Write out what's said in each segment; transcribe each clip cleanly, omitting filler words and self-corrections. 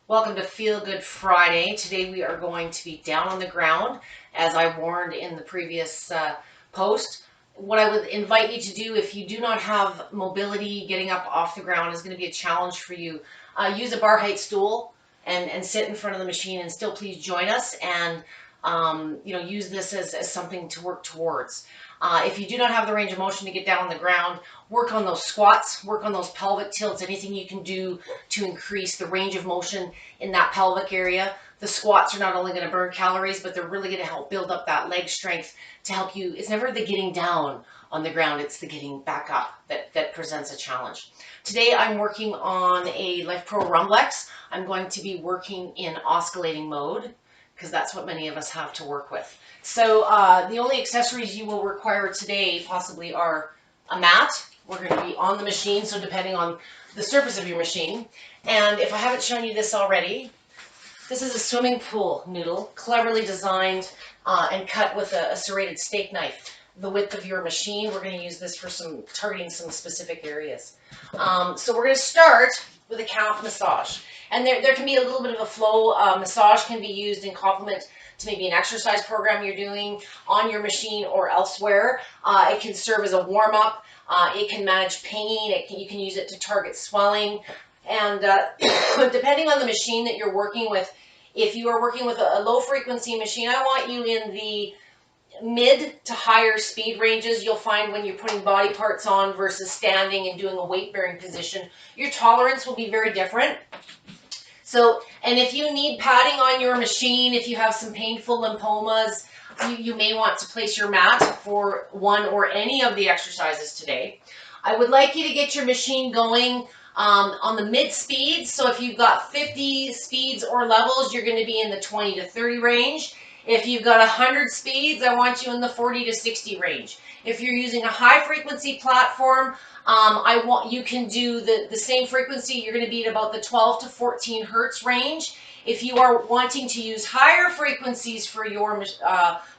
Welcome to Feel Good Friday. Today we are going to be down on the ground, as I warned in the previous post. What I would invite you to do, if you do not have mobility, getting up off the ground is going to be a challenge for you. Use a bar height stool and sit in front of the machine, and still please join us and use this as something to work towards. If you do not have the range of motion to get down on the ground, work on those squats, work on those pelvic tilts, anything you can do to increase the range of motion in that pelvic area. The squats are not only going to burn calories, but they're really going to help build up that leg strength to help you. It's never the getting down on the ground, it's the getting back up that presents a challenge. Today I'm working on a Life Pro Rumblex. I'm going to be working in oscillating mode, because that's what many of us have to work with. So the only accessories you will require today possibly are a mat. We're going to be on the machine, so depending on the surface of your machine. And if I haven't shown you this already, this is a swimming pool noodle, cleverly designed and cut with a serrated steak knife. The width of your machine, we're going to use this for targeting some specific areas. So we're going to start with a calf massage. And there can be a little bit of a flow. Massage can be used in complement to maybe an exercise program you're doing on your machine or elsewhere. It can serve as a warm-up. It can manage pain. You can use it to target swelling. And depending on the machine that you're working with, if you are working with a low-frequency machine, I want you in the mid to higher speed ranges. You'll find when you're putting body parts on versus standing and doing a weight-bearing position, your tolerance will be very different. So, and if you need padding on your machine, if you have some painful lymphomas, you may want to place your mat for one or any of the exercises today. I would like you to get your machine going on the mid speeds. So if you've got 50 speeds or levels, you're going to be in the 20 to 30 range. If you've got 100 speeds, I want you in the 40 to 60 range. If you're using a high frequency platform, you can do the same frequency. You're going to be at about the 12 to 14 hertz range. If you are wanting to use higher frequencies for your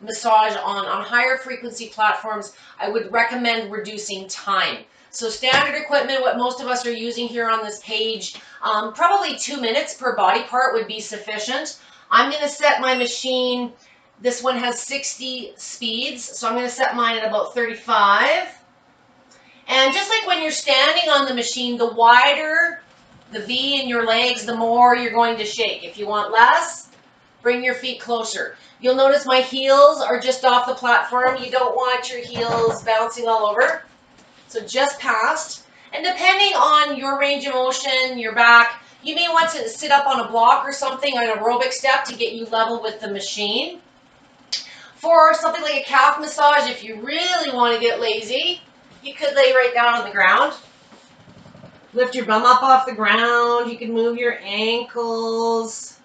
massage on higher frequency platforms, I would recommend reducing time. So standard equipment, what most of us are using here on this page, probably 2 minutes per body part would be sufficient. I'm going to set my machine, this one has 60 speeds, so I'm going to set mine at about 35. And just like when you're standing on the machine, the wider the V in your legs, the more you're going to shake. If you want less, bring your feet closer. You'll notice my heels are just off the platform. You don't want your heels bouncing all over. So just past. And depending on your range of motion, your back, you may want to sit up on a block or something, an aerobic step to get you level with the machine. For something like a calf massage, if you really want to get lazy, you could lay right down on the ground. Lift your bum up off the ground. You can move your ankles.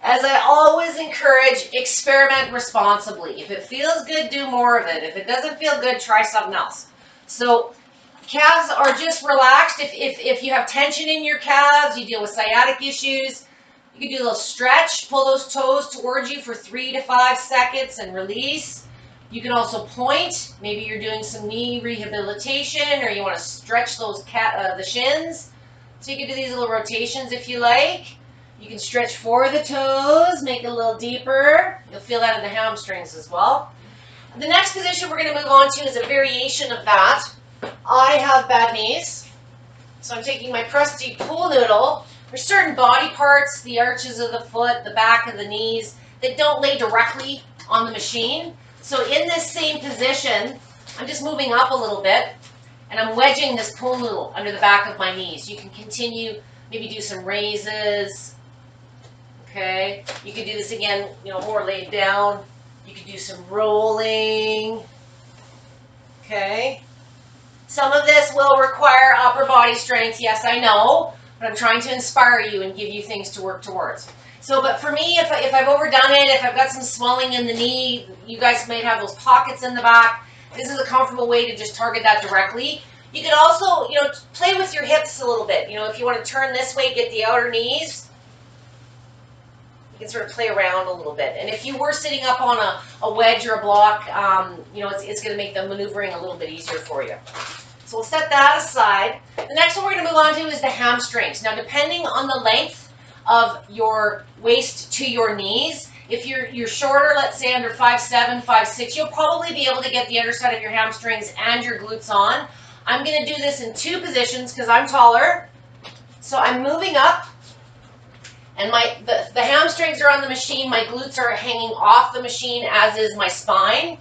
As I always encourage, experiment responsibly. If it feels good, do more of it. If it doesn't feel good, try something else. So calves are just relaxed. If you have tension in your calves, you deal with sciatic issues, you can do a little stretch, pull those toes towards you for 3 to 5 seconds and release. You can also point. Maybe you're doing some knee rehabilitation or you want to stretch those the shins. So you can do these little rotations if you like. You can stretch for the toes, make it a little deeper. You'll feel that in the hamstrings as well. The next position we're going to move on to is a variation of that. I have bad knees, so I'm taking my crusty pool noodle. There's certain body parts, the arches of the foot, the back of the knees, that don't lay directly on the machine. So in this same position, I'm just moving up a little bit, and I'm wedging this pool noodle under the back of my knees. You can continue, maybe do some raises. Okay, you could do this again, more laid down. You could do some rolling. Okay. Some of this will require upper body strength, yes, I know, but I'm trying to inspire you and give you things to work towards. So, but for me, if I've overdone it, if I've got some swelling in the knee, you guys might have those pockets in the back. This is a comfortable way to just target that directly. You can also, play with your hips a little bit. If you want to turn this way, get the outer knees. You can sort of play around a little bit. And if you were sitting up on a wedge or a block, it's going to make the maneuvering a little bit easier for you. So we'll set that aside. The next one we're going to move on to is the hamstrings. Now, depending on the length of your waist to your knees. If you're shorter, let's say under 5'7", 5'6", you'll probably be able to get the underside of your hamstrings and your glutes on. I'm going to do this in 2 positions because I'm taller. So I'm moving up, and the hamstrings are on the machine. My glutes are hanging off the machine, as is my spine.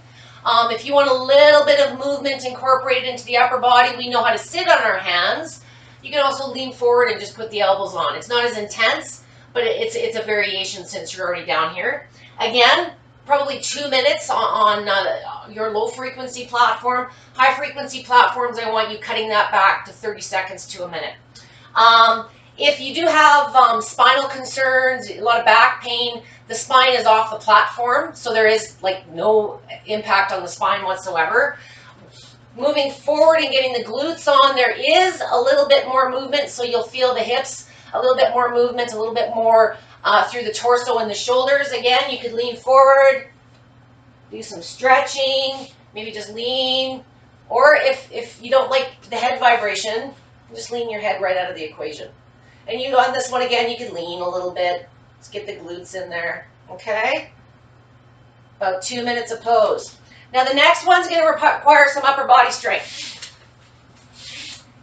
If you want a little bit of movement incorporated into the upper body, we know how to sit on our hands. You can also lean forward and just put the elbows on. It's not as intense, but it's a variation since you're already down here. Again, probably 2 minutes on your low frequency platform. High frequency platforms, I want you cutting that back to 30 seconds to a minute. If you do have spinal concerns, a lot of back pain, the spine is off the platform, so there is like no impact on the spine whatsoever. Moving forward and getting the glutes on, there is a little bit more movement, so you'll feel the hips, a little bit more movement, a little bit more through the torso and the shoulders. Again, you could lean forward, do some stretching, maybe just lean, or if you don't like the head vibration, just lean your head right out of the equation. And you on this one again, you can lean a little bit. Let's get the glutes in there, okay? About 2 minutes of pose. Now the next one's going to require some upper body strength.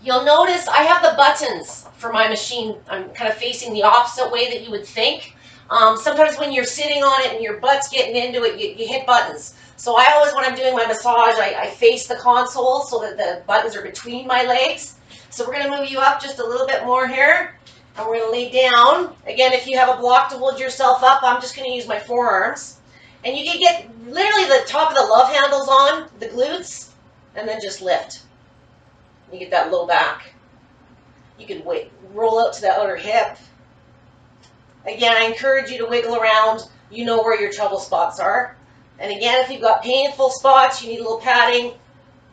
You'll notice I have the buttons for my machine. I'm kind of facing the opposite way that you would think. Sometimes when you're sitting on it and your butt's getting into it, you hit buttons. So I always, when I'm doing my massage, I face the console so that the buttons are between my legs. So we're going to move you up just a little bit more here. And we're going to lay down. Again, if you have a block to hold yourself up, I'm just going to use my forearms. And you can get literally the top of the love handles on, the glutes, and then just lift. You get that low back. You can roll out to the outer hip. Again, I encourage you to wiggle around. You know where your trouble spots are. And again, if you've got painful spots, you need a little padding,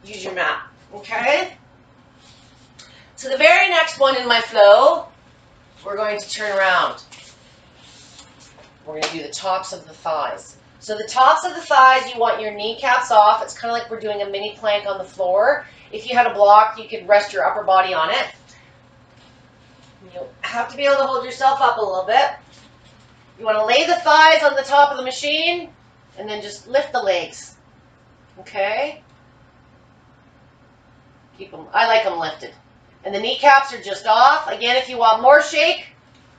use your mat. Okay? So the very next one in my flow, we're going to turn around. We're going to do the tops of the thighs. So the tops of the thighs, you want your kneecaps off. It's kind of like we're doing a mini plank on the floor. If you had a block, you could rest your upper body on it. You'll have to be able to hold yourself up a little bit. You want to lay the thighs on the top of the machine and then just lift the legs. Okay? Keep them, I like them lifted. And the kneecaps are just off. Again, if you want more shake,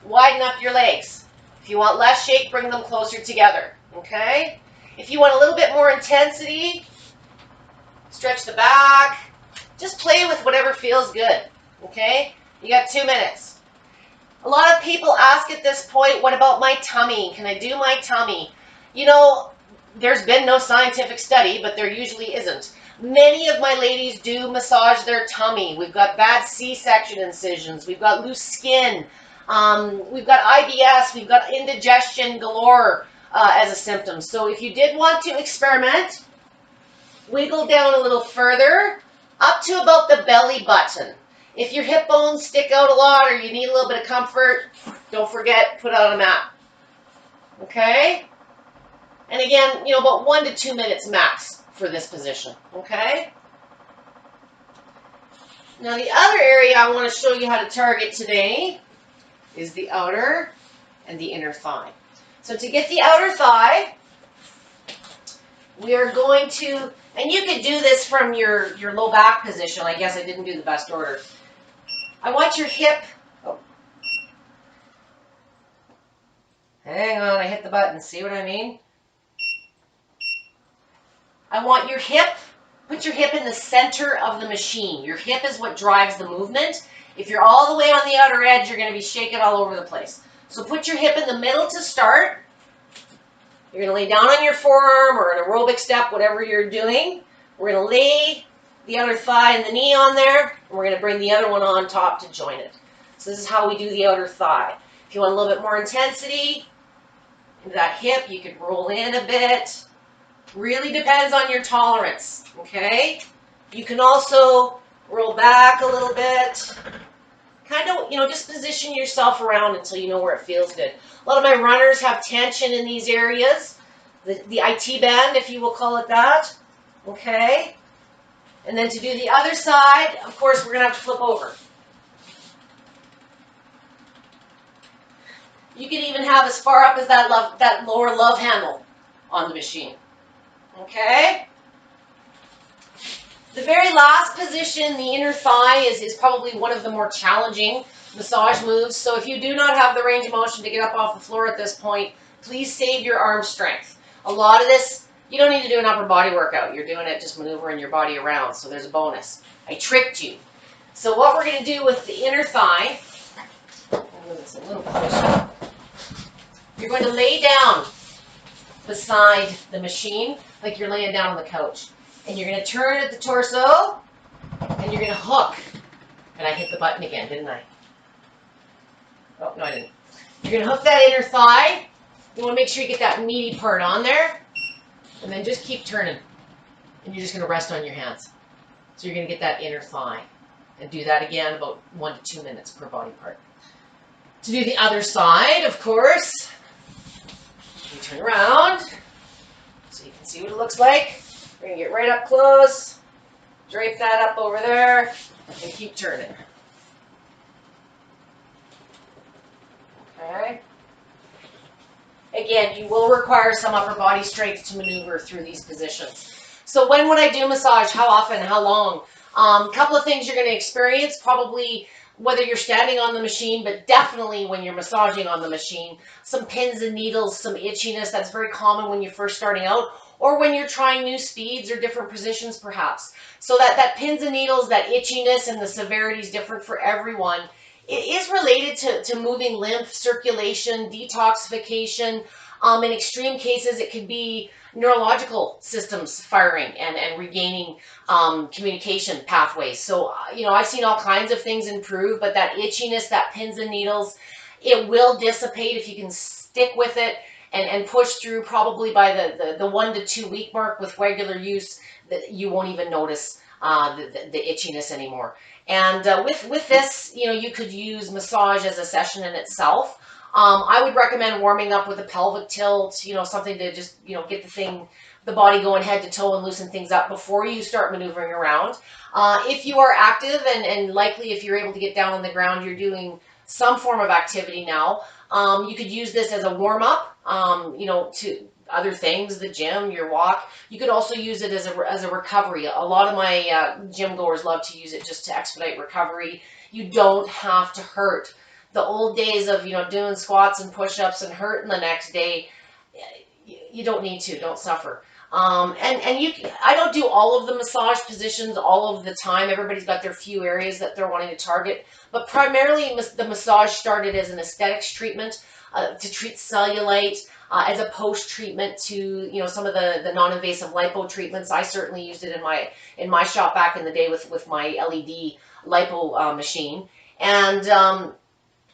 widen up your legs. If you want less shake, bring them closer together. Okay? If you want a little bit more intensity, stretch the back. Just play with whatever feels good. Okay? You got 2 minutes. A lot of people ask at this point, what about my tummy? Can I do my tummy? You know, there's been no scientific study, but there usually isn't. Many of my ladies do massage their tummy. We've got bad C-section incisions. We've got loose skin. We've got IBS. We've got indigestion galore as a symptom. So if you did want to experiment, wiggle down a little further, up to about the belly button. If your hip bones stick out a lot or you need a little bit of comfort, don't forget, put it on a mat. Okay? And again, you know, about 1 to 2 minutes max for this position, okay? Now the other area I want to show you how to target today is the outer and the inner thigh. So to get the outer thigh, we are going to, and you could do this from your low back position. I guess I didn't do the best order. I want your hip, oh. Hang on, I hit the button, see what I mean? I want your hip, put your hip in the center of the machine. Your hip is what drives the movement. If you're all the way on the outer edge, you're going to be shaking all over the place. So put your hip in the middle to start. You're going to lay down on your forearm or an aerobic step, whatever you're doing. We're going to lay the outer thigh and the knee on there, and we're going to bring the other one on top to join it. So this is how we do the outer thigh. If you want a little bit more intensity into that hip, you could roll in a bit. Really depends on your tolerance, okay? You can also roll back a little bit. Kind of, you know, just position yourself around until you know where it feels good. A lot of my runners have tension in these areas. The IT band, if you will call it that. Okay? And then to do the other side, of course, we're going to have to flip over. You can even have as far up as that lower love handle on the machine. Okay? The very last position, the inner thigh, is probably one of the more challenging massage moves. So if you do not have the range of motion to get up off the floor at this point, please save your arm strength. A lot of this, you don't need to do an upper body workout. You're doing it just maneuvering your body around, so there's a bonus. I tricked you. So what we're going to do with the inner thigh, I'll move this a little closer. You're going to lay down beside the machine like you're laying down on the couch. And you're going to turn at the torso, and you're going to hook. And I hit the button again, didn't I? Oh, no, I didn't. You're going to hook that inner thigh. You want to make sure you get that meaty part on there. And then just keep turning. And you're just going to rest on your hands. So you're going to get that inner thigh. And do that again about 1 to 2 minutes per body part. To do the other side, of course, you turn around so you can see what it looks like. We're going to get right up close, drape that up over there, and keep turning. Okay. Again, you will require some upper body strength to maneuver through these positions. So when would I do massage? How often? How long? A couple of things you're going to experience, probably whether you're standing on the machine, but definitely when you're massaging on the machine. Some pins and needles, some itchiness. That's very common when you're first starting out, or when you're trying new speeds or different positions perhaps. So that pins and needles, that itchiness, and the severity is different for everyone. It is related to moving lymph, circulation, detoxification. In extreme cases, it could be neurological systems firing and regaining communication pathways. So, I've seen all kinds of things improve, but that itchiness, that pins and needles, it will dissipate if you can stick with it and push through. Probably by the 1 to 2 week mark with regular use, that you won't even notice the itchiness anymore. And with this, you could use massage as a session in itself. I would recommend warming up with a pelvic tilt, something to just, get the body going head to toe and loosen things up before you start maneuvering around. If you are active and likely if you're able to get down on the ground, you're doing some form of activity now. You could use this as a warm up, to other things, the gym, your walk. You could also use it as a recovery. A lot of my gym goers love to use it just to expedite recovery. You don't have to hurt. The old days of, doing squats and push-ups and hurting the next day, you don't need to. Don't suffer. I don't do all of the massage positions all of the time. Everybody's got their few areas that they're wanting to target. But primarily, the massage started as an aesthetics treatment to treat cellulite, as a post-treatment to, some of the non-invasive lipo treatments. I certainly used it in my shop back in the day with my LED lipo machine. And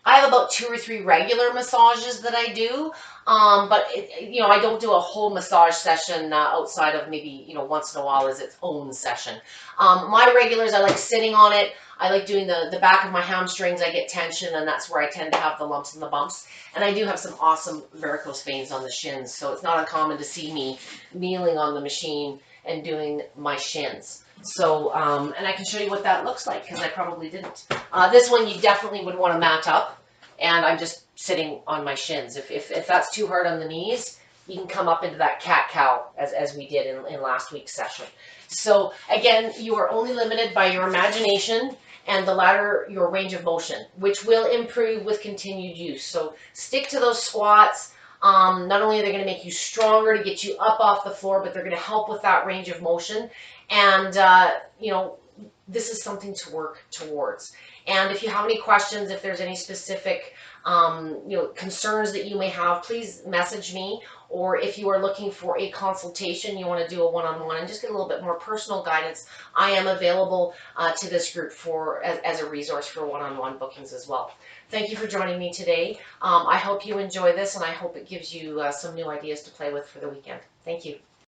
I have about 2 or 3 regular massages that I do, but I don't do a whole massage session outside of maybe once in a while as its own session. My regulars, I like sitting on it. I like doing the back of my hamstrings. I get tension, and that's where I tend to have the lumps and the bumps. And I do have some awesome varicose veins on the shins, so it's not uncommon to see me kneeling on the machine and doing my shins. So, and I can show you what that looks like, because I probably didn't. This one you definitely would want to mat up, and I'm just sitting on my shins. If that's too hard on the knees, you can come up into that cat-cow, as we did in last week's session. So, again, you are only limited by your imagination and your range of motion, which will improve with continued use. So, stick to those squats. Not only are they going to make you stronger to get you up off the floor, but they're going to help with that range of motion. And, this is something to work towards. And if you have any questions, if there's any specific, concerns that you may have, please message me. Or if you are looking for a consultation, you want to do a one-on-one and just get a little bit more personal guidance, I am available to this group as a resource for one-on-one bookings as well. Thank you for joining me today. I hope you enjoy this, and I hope it gives you some new ideas to play with for the weekend. Thank you.